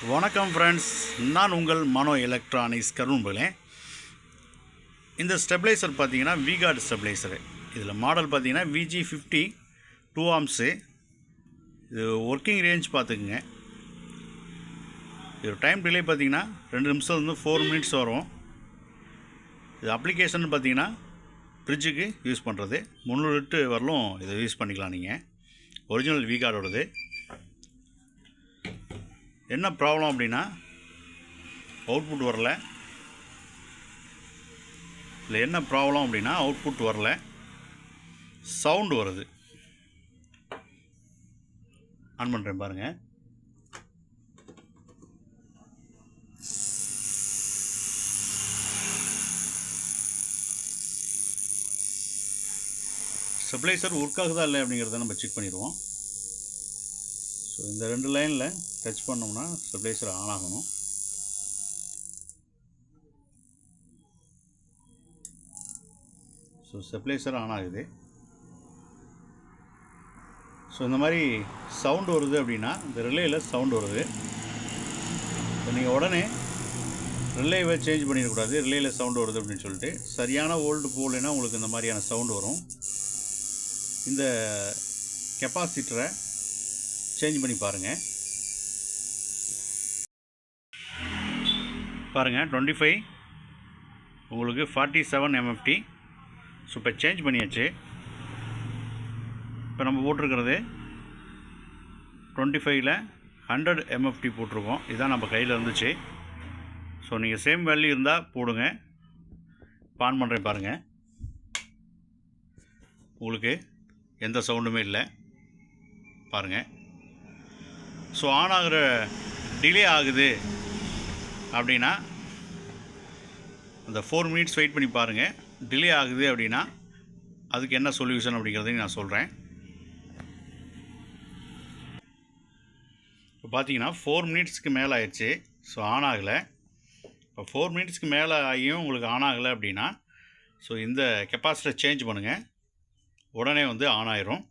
வணக்கம் ஃப்ரெண்ட்ஸ், நான் உங்கள் மனோ எலக்ட்ரானிக்ஸ் கரும்புகளே. இந்த ஸ்டெபிளைசர் பார்த்தீங்கன்னா விகார்டு ஸ்டெபிளைசரு. இதில் மாடல் பார்த்தீங்கன்னா VG50 2 ஆம்ஸு. இது ஒர்க்கிங் ரேஞ்ச் பார்த்துக்குங்க. இது டைம் டிலே பார்த்தீங்கன்னா 2 நிமிஷம் 4 மினிட்ஸ் வரும். இது அப்ளிகேஷன் பார்த்தீங்கன்னா ஃப்ரிட்ஜுக்கு யூஸ் பண்ணுறது. 300 லிட்டர் வரலும் இதை யூஸ் பண்ணிக்கலாம். நீங்கள் ஒரிஜினல் விகார்டோடது. என்ன ப்ராப்ளம் அப்படின்னா அவுட்புட் வரல. இல்லை என்ன ப்ராப்ளம் அப்படின்னா அவுட்புட் வரல, சவுண்டு வருது. ஆன் பண்ணுறேன் பாருங்கள். ஸ்டெபிளைசர் ஒர்க் ஆகுதா இல்லை அப்படிங்கிறத நம்ம செக் பண்ணிடுவோம். ஸோ இந்த 2 லைனில் டச் பண்ணோம்னா ஸ்டெபிளைசர் ஆன் ஆகணும். ஸோ ஸ்டெபிளைசர் ஆன் ஆகுது. ஸோ இந்த மாதிரி சவுண்டு வருது அப்படின்னா இந்த ரிலேயில் சவுண்டு வருது. ஸோ நீங்கள் உடனே ரிலேவை சேஞ்ச் பண்ணிடக்கூடாது. ரிலேயில் சவுண்டு வருது அப்படின்னு சொல்லிட்டு சரியான வோல்ட் போகலைன்னா உங்களுக்கு இந்த மாதிரியான சவுண்டு வரும். இந்த கெப்பாசிட்டரை சேஞ்ச் பண்ணி பாருங்கள். 25 உங்களுக்கு 47 MFT. ஸோ இப்போ சேஞ்ச் பண்ணியாச்சு. இப்போ நம்ம போட்டிருக்கிறது 25ல் 100 MFT போட்டிருக்கோம். இதுதான் நம்ம கையில் இருந்துச்சு. ஸோ நீங்கள் சேம் வேல்யூ இருந்தால் போடுங்க. ஆன் பண்ணுறேன் பாருங்கள். உங்களுக்கு எந்த சவுண்டுமே இல்லை பாருங்கள். ஸோ ஆன் ஆகிற டிலே ஆகுது அப்படின்னா அந்த 4 மினிட்ஸ் வெயிட் பண்ணி பாருங்கள். டிலே ஆகுது அப்படின்னா அதுக்கு என்ன சொல்யூஷன் அப்படிங்கிறதையும் நான் சொல்கிறேன். இப்போ பார்த்தீங்கன்னா 4 மினிட்ஸ்க்கு மேலே ஆயிடுச்சு. ஸோ ஆன் ஆகலை. இப்போ 4 மினிட்ஸ்க்கு மேலே ஆகியும் உங்களுக்கு ஆன் ஆகலை அப்படின்னா ஸோ இந்த கெப்பாசிட்டர் சேஞ்ச் பண்ணுங்கள். உடனே ஆன் ஆயிரும்.